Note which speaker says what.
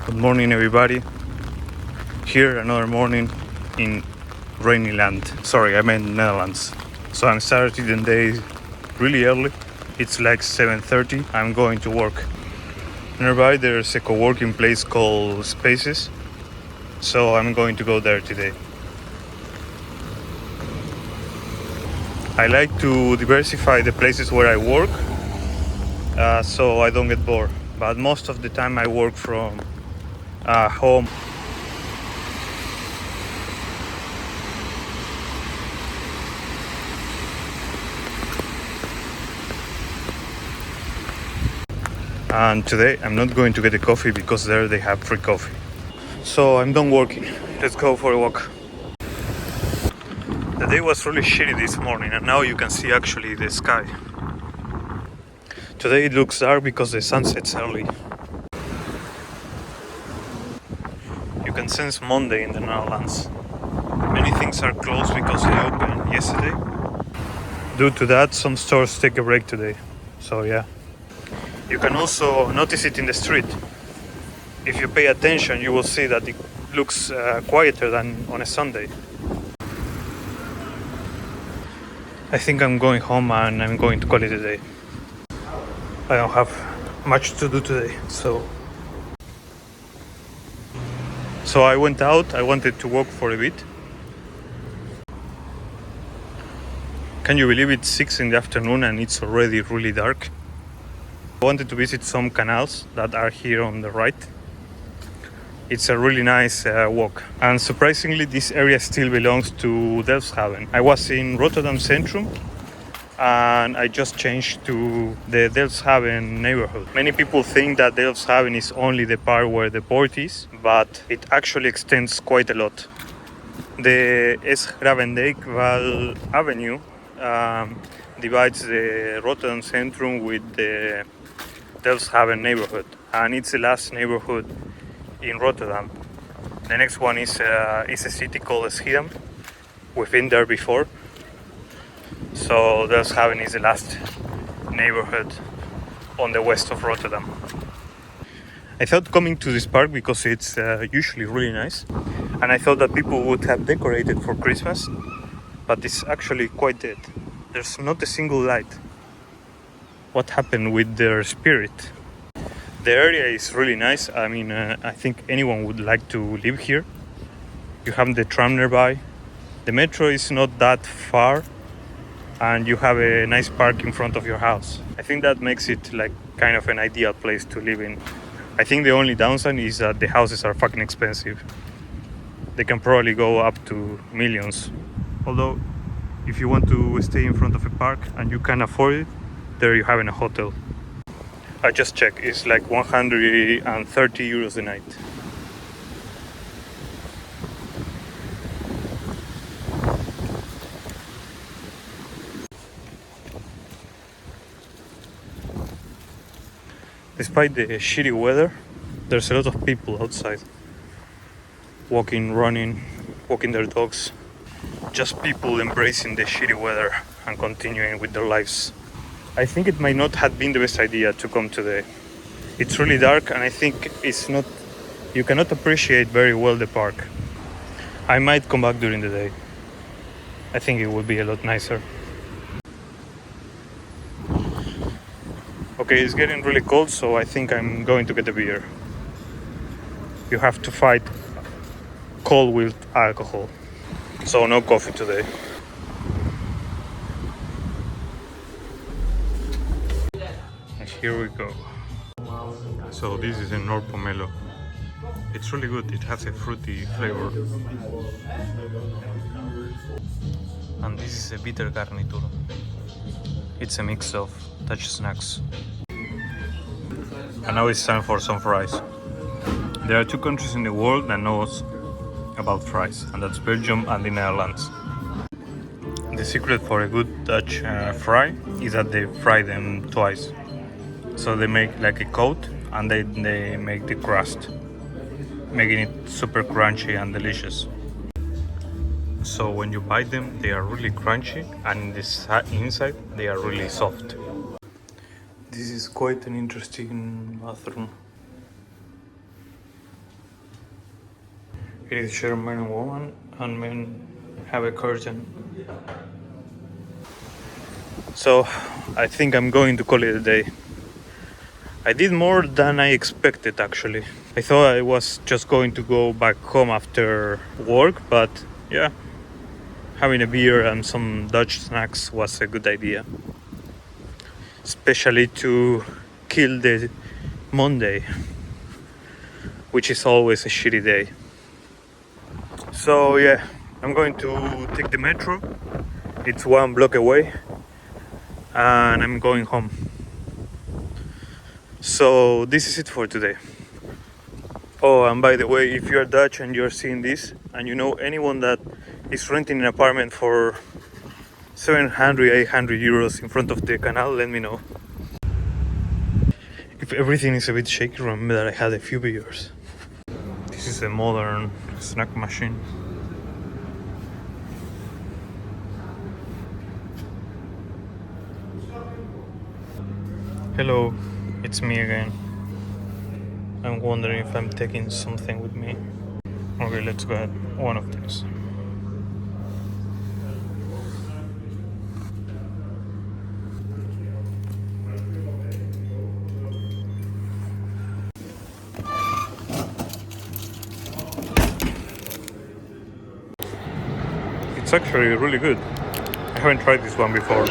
Speaker 1: Good morning, everybody. Here another morning in rainyland. Sorry, I meant Netherlands. So I'm starting the day really early. It's like 7:30. I'm going to work. Nearby there's a co-working place called Spaces. So I'm going to go there today. I like to diversify the places where I work so I don't get bored. But most of the time I work from home. And today I'm not going to get a coffee because there they have free coffee. So I'm done working. Let's go for a walk. The day was really shitty this morning and now you can see actually the sky. Today it looks dark because the sun sets early. You can sense Monday in the Netherlands. Many things are closed because they opened yesterday. Due to that, some stores take a break today. So yeah. You can also notice it in the street. If you pay attention, you will see that it looks quieter than on a Sunday. I think I'm going home and I'm going to call it a day. I don't have much to do today, so I went out. I wanted to walk for a bit. Can you believe it's 6 in the afternoon and it's already really dark? I wanted to visit some canals that are here on the right. It's a really nice walk. And surprisingly, this area still belongs to Delfshaven. I was in Rotterdam Centrum and I just changed to the Delfshaven neighborhood. Many people think that Delfshaven is only the part where the port is, but it actually extends quite a lot. The Rijksmuseum Avenue divides the Rotterdam Centrum with the Delfshaven neighborhood, and it's the last neighborhood in Rotterdam. The next one is a city called Amsterdam. We've been there before. So Delfshaven is the last neighborhood on the west of Rotterdam. I thought coming to this park because it's usually really nice, and I thought that people would have decorated for Christmas, but it's actually quite dead. There's not a single light. What happened with their spirit? The area is really nice. I mean, I think anyone would like to live here. You have the tram nearby. The metro is not that far, and you have a nice park in front of your house. I think that makes it like kind of an ideal place to live in. I think the only downside is that the houses are fucking expensive. They can probably go up to millions. Although, if you want to stay in front of a park and you can afford it, there you have in a hotel. I just checked, it's like 130 euros a night. Despite the shitty weather, there's a lot of people outside. Walking, running, walking their dogs. Just people embracing the shitty weather and continuing with their lives. I think it might not have been the best idea to come today. It's really dark and I think you cannot appreciate very well the park. I might come back during the day. I think it would be a lot nicer. Okay, it's getting really cold, so I think I'm going to get a beer. You have to fight cold with alcohol. So no coffee today. And here we go. So this is a Nord Pomelo. It's really good, it has a fruity flavor. And this is a bitter garniture. It's a mix of Dutch snacks. And now it's time for some fries. There are 2 countries in the world that knows about fries, and that's Belgium and the Netherlands. The secret for a good Dutch fry is that they fry them twice. So they make like a coat and they make the crust, making it super crunchy and delicious. So when you bite them, they are really crunchy, and inside they are really soft. This is quite an interesting bathroom. It is shared man and woman, and men have a curtain. So I think I'm going to call it a day. I did more than I expected actually. I thought I was just going to go back home after work, but yeah, having a beer and some Dutch snacks was a good idea. Especially to kill the Monday, which is always a shitty day. So yeah, I'm going to take the metro. It's 1 block away and I'm going home. So this is it for today. Oh, and by the way, if you're Dutch and you're seeing this and you know anyone that is renting an apartment for 700, 800 euros in front of the canal, let me know. If everything is a bit shaky, remember that I had a few beers. This is a modern snack machine. Hello, it's me again. I'm wondering if I'm taking something with me. Okay, let's go ahead. One of these. It's actually really good. I haven't tried this one before.